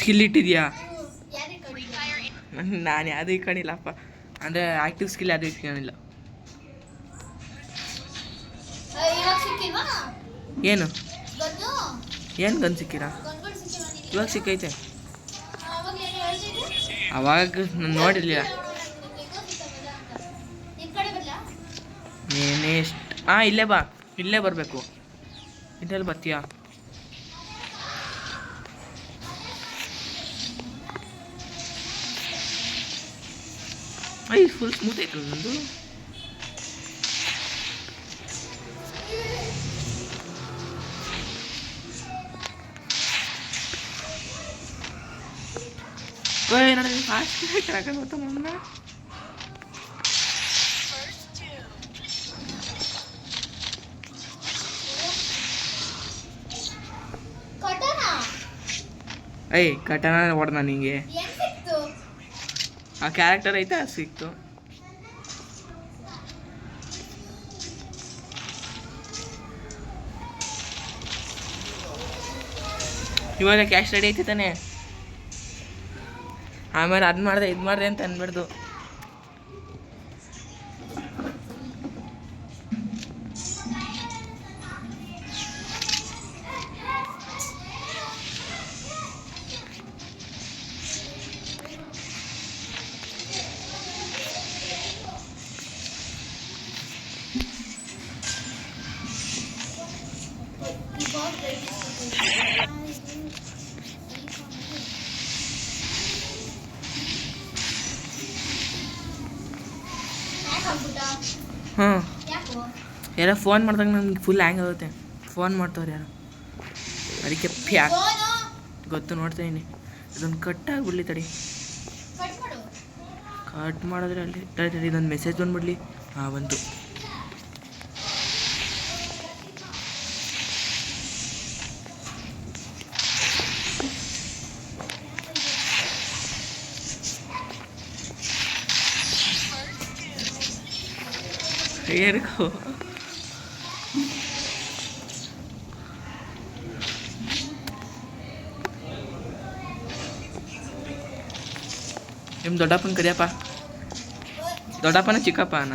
Skill ಇಟ್ಟಿದ್ಯಾ? ನಾನು ಯಾವುದೂ ಇಟ್ಕೊಂಡಿಲ್ಲಪ್ಪ, ಅಂದರೆ ಆ್ಯಕ್ಟಿವ್ ಸ್ಕಿಲ್ ಯಾವುದೂ ಇಟ್ಕೊಂಡಿಲ್ಲ. ಏನು ಏನು ಗನ್ ಸಿಕ್ಕಿರಾ? ಇವಾಗ ಸಿಕ್ಕೈತೆ. ಅವಾಗ ನಾನು ನೋಡಿರಲಿಲ್ಲ. ನೀನೆಷ್ಟು ಇಲ್ಲೇ ಬಾ, ಇಲ್ಲೇ ಬರಬೇಕು. ಇದೆಲ್ಲಿ ಬರ್ತೀಯಾ? ಫುಲ್ ಸ್ಮೂತ್ ಐತಲ್ಲ ನಂದು. ನೋಡಿ ಫಾಸ್ಟ್ ಹಾಕೋದು ಮೊನ್ನ. ಕಟನ ಹೊಡೆದ ನಿಂಗೆ. ಆ ಕ್ಯಾರೆಕ್ಟರ್ ಐತೆ, ಅದು ಸಿಕ್ತು. ಇವಾಗ ಕ್ಯಾಶ್ ರೆಡಿ ಐತಿ ತಾನೆ. ಆಮೇಲೆ ಅದು ಮಾಡಿದೆ ಇದು ಮಾಡಿದೆ ಅಂತ ಅನ್ಬಿಡ್ದು. ಹಾಂ, ಯಾರೋ ಫೋನ್ ಮಾಡಿದಾಗ ನನಗೆ ಫುಲ್ ಹ್ಯಾಂಗ್ ಆಗುತ್ತೆ. ಫೋನ್ ಮಾಡ್ತವ್ರು ಯಾರು, ಅದಕ್ಕೆ ಪ್ಯಾಕ್ ಗೊತ್ತು. ನೋಡ್ತಾಯಿನಿ, ಇದೊಂದು ಕಟ್ ಆಗಿಬಿಡ್ಲಿ ತಡಿ. ಕಟ್ ಮಾಡಿದ್ರೆ ಅಲ್ಲಿ ತಡಿ, ಇದೊಂದು ಮೆಸೇಜ್ ಬಂದ್ಬಿಡ್ಲಿ. ಬಂತು. ಏರ್ಕೋ ನಿಮ್ಮ ದೊಡ್ಡಪ್ಪನ ಕರಿಯಪ್ಪ. ದೊಡ್ಡಪ್ಪನ ಚಿಕ್ಕಪ್ಪನ?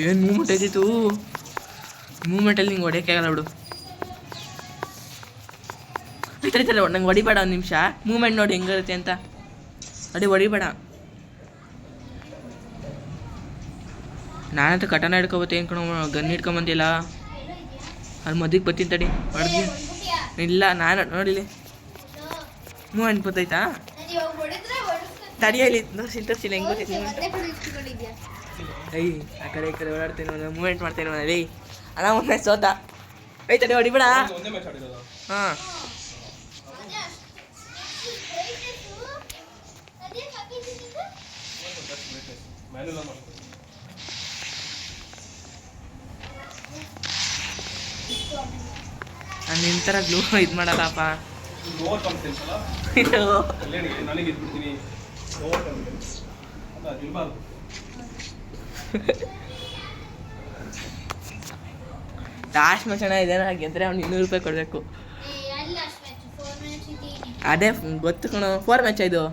ಏನು ಮೂಮೆಂಟ್ ಐತಿತ್ತು. ಮೂಮೆಂಟಲ್ಲಿ ನಿಂಗೆ ಹೊಡೆಯೋಕೆ ಆಗಲ್ಲ ಬಿಡು. ಐತಲ್ಲ ನಂಗೆ ಹೊಡಿಬೇಡ, ಒಂದು ನಿಮಿಷ. ಮೂಮೆಂಟ್ ನೋಡಿ ಹೆಂಗಿರುತ್ತೆ ಅಂತ. ಹೊಡಿಬೇಡ. ನಾನಂತೂ ಕಟನ ಹಿಡ್ಕೊಬತ್ತೆ ಅನ್ಕೊಂಡು ಗನ್ ಹಿಡ್ಕೊಂಬಂತಿಲ್ಲ. ಅದು ಮದಿಗೆ ಬತ್ತೀನಿ ತಡಿ. ಹೊಡೆದಿ ಇಲ್ಲ, ನಾನು ನೋಡಿಲಿ ಮೂಮೆಂಟ್ ಗೊತ್ತೈತಾ? ತಡಿಯಲ್ಲಿ ಸಿಂತರ್ಸಿಲ್ಲ ಹೆಂಗೆ ಗೊತ್ತೈತಿ. ಆ ಕಡೆ ಈ ಕಡೆ ಓಡಾಡ್ತೀನಿ, ಮೂಮೆಂಟ್ ಮಾಡ್ತೀನಿ. ಅದೇ ಅಣ್ಣ ಒಮ್ಮೆ ಸೋತ. ತಡಿ ಹೊಡಿಬೇಡ. ಹಾಂ, ನಾನು ನಿನ್ನ ಥರ ಗ್ಲೂ ಇದು ಮಾಡಲ್ಲಪ್ಪ. ಲಾಸ್ಟ್ ಮ್ಯಾಚ್ ಅಣ್ಣ ಇದೇನ ಗೆದ್ರೆ ಅವ್ನು 200 ರೂಪಾಯಿ ಕೊಡಬೇಕು. ಅದೇ ಗೊತ್ತು ಕಣೋ, 4 ಮ್ಯಾಚ್ ಇದು.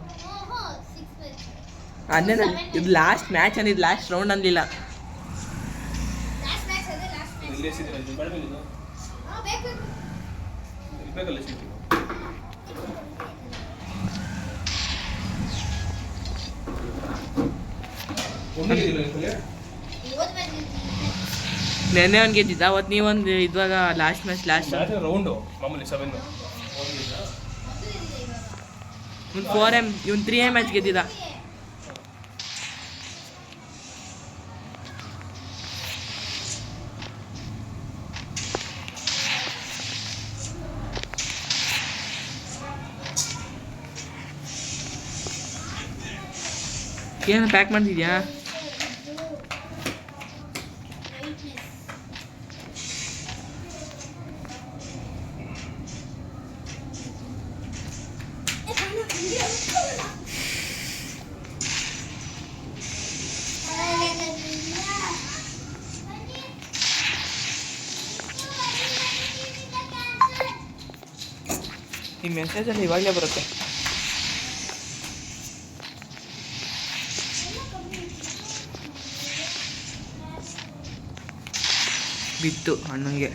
ಅದೇ ಇದು ಲಾಸ್ಟ್ ಮ್ಯಾಚ್ ಅಂದಿದ್ದು, ಲಾಸ್ಟ್ ರೌಂಡ್ ಅಂದಿಲ್ಲ. ನೆನ್ನೆ ಅವ್ನು ಗೆದ್ದಿದ್ದ, ಅವತ್ತು ನೀವೊಂದು ಇದ್ವಾಗ ಲಾಸ್ಟ್ ಮ್ಯಾಚ್ ರೌಂಡು ಮಾಮೂಲಿ 7 ಇವ್ನು 4M, ಇವ್ನು 3M ಮ್ಯಾಚ್ ಗೆದ್ದಿದ್ದ. ಏನು ಪ್ಯಾಕ್ ಮಾಡ್ತಿದ್ಯಾ? ಈ ಮೆಸೇಜಲ್ಲಿ ಇವಾಗಲೇ ಬರುತ್ತೆ. ಬಿತ್ತು ಅಣ್ಣಂಗೆ.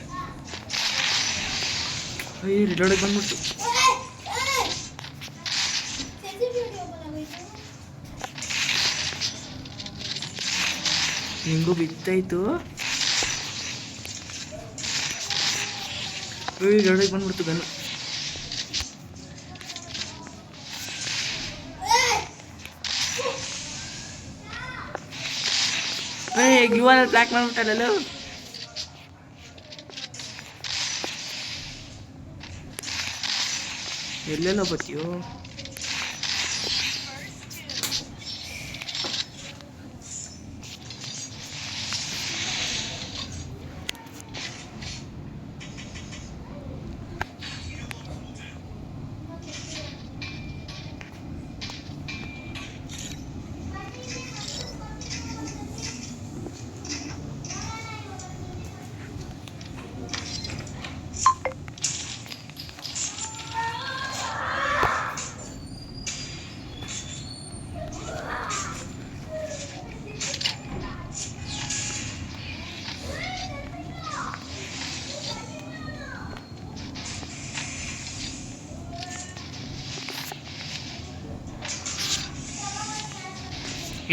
ಅಯ್ಯ ರಿಲೋಡಿಗೆ ಬಂದ್ಬಿಡ್ತು. ನಿಂಗೂ ಬಿತ್ತಾಯ್ತು. ರಿಲೋಡಿಗೆ ಬಂದ್ಬಿಡ್ತು ಗನ್ನು. ಗ್ಲೂವಲ್ಲಿ ಬ್ಲ್ಯಾಕ್ ಮಾಡ್ಬಿಟ್ಟಲ್ಲ. ಎಲ್ಲೆಲ್ಲ ಬತ್ತೀಯೋ.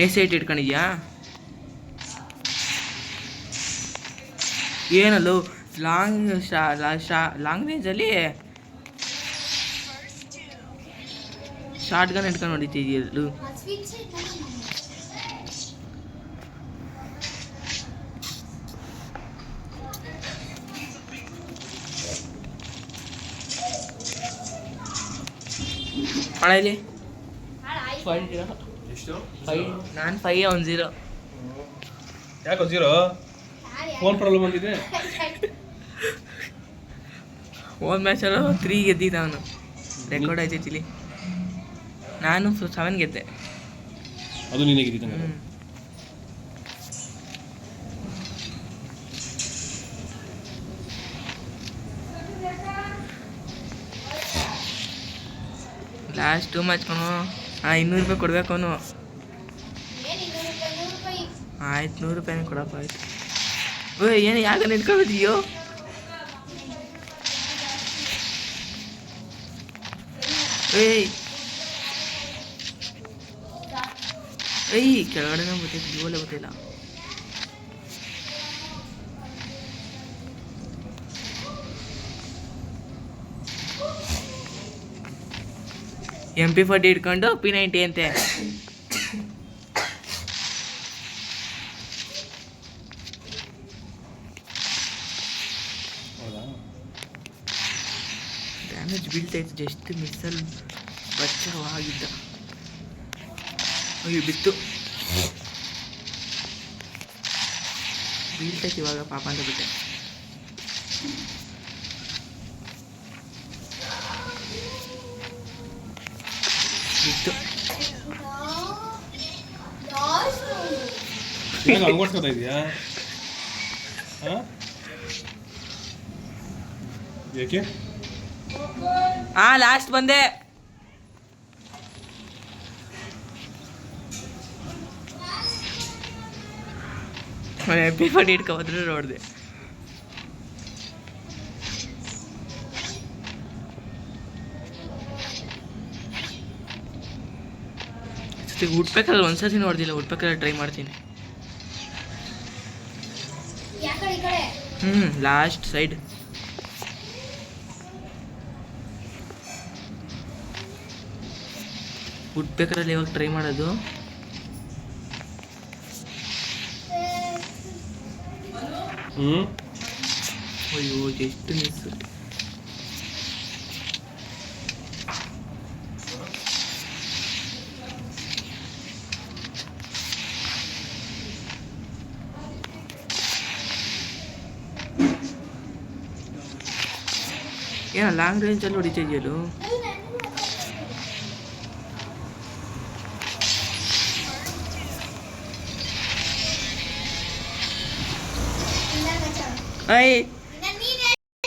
A7 ಇಟ್ಕೊಂಡಿದ್ಯಾ? ಏನಲ್ಲೋ ಲಾಂಗ್ ರೇಂಜಲ್ಲಿ ಶಾರ್ಟ್ ಗನ್ ಇಟ್ಕೊಂಡು ಹೊಡಿತಿದ್ಯಲ್ಲೂ. ಅಣ್ಣ ಇಲ್ಲಿ ನಾನು 5 ಅವ್ನು 0. ಯಾಕೋ 0? ಫೋನ್ ಪ್ರಾಬ್ಲಮ್ ಬಂದಿದೆ. ಒಂದು ಮ್ಯಾಚಲ್ಲೂ 3 ಗೆದ್ದಿದ್ದ ಅವನು. ರೆಕಾರ್ಡ್ ಆಯ್ತೈತಿ ಇಲ್ಲಿ. ನಾನು 7 ಗೆದ್ದೆ. ಅದು ನೀನೇ ಗೆದ್ದಿದ್ದ. ಲಾಸ್ಟ್ 2 ಮ್ಯಾಚ್ ಕಣೋ. 200 ರೂಪಾಯಿ ಕೊಡ್ಬೇಕು ಅವನು. ಆಯ್ತು 100 ರೂಪಾಯಿನೇ ಕೊಡಪ್ಪ. ಆಯ್ತು. ಓಯ್ ಏನು ಯಾಕೆ ನಿಂತ್ಕೊಬಿಟ್ಟಿಯೋ? ಏಯ್ ಕೆಳಗಡೆನೇ ಗೊತ್ತೈತಿ, ಜೀವಲ್ಲೇ ಗೊತ್ತಿಲ್ಲ. MP40 ಇಟ್ಕೊಂಡು P90 ಅಂತೆ. ಡ್ಯಾಮೇಜ್ ಬೀಳ್ತೈತೆ, ಜಸ್ಟ್ ಮಿಸ್ಸಲ್ಲಿ ಬಚಾವಾಗಿದ್ದ. ಅಯ್ಯೋ ಬಿತ್ತು. ಬೀಳ್ತೈತೆ ಇವಾಗ ಪಾಪ ಅಂತ ಬಿಟ್ಟೆ. ಬಿತ್ತು. ಅನ್ಕೊಡ್ಸ್ಕೊತಾ ಇದೆಯಾ? ಏಕೆ? ಲಾಸ್ಟ್ ಬಂದೆ. MP40 ಇಟ್ಕೊಬಂದ್ರೆ ನೋಡಿದೆ. ಉಡ್ಬೇಕಲ್ಲ ಒಂದ್ಸತಿ ನೋಡ್ದಿಲ್ಲ. ಉಡ್ಬೇಕಲ್ಲ ಟ್ರೈ ಮಾಡ್ತೀನಿ. ಲಾಸ್ಟ್ ಸೈಡ್ ಉಡ್ಬೇಕಲ್ಲ ಇವಾಗ ಟ್ರೈ ಮಾಡೋದು. ಅಯ್ಯೋ ಎಷ್ಟು ಮಿಸ್. ಏನೋ ಲಾಂಗ್ ರೇಂಜಲ್ಲಿ ಹೊಡಿತಾ ಇದೆಯಲ್ಲೂ. ಐ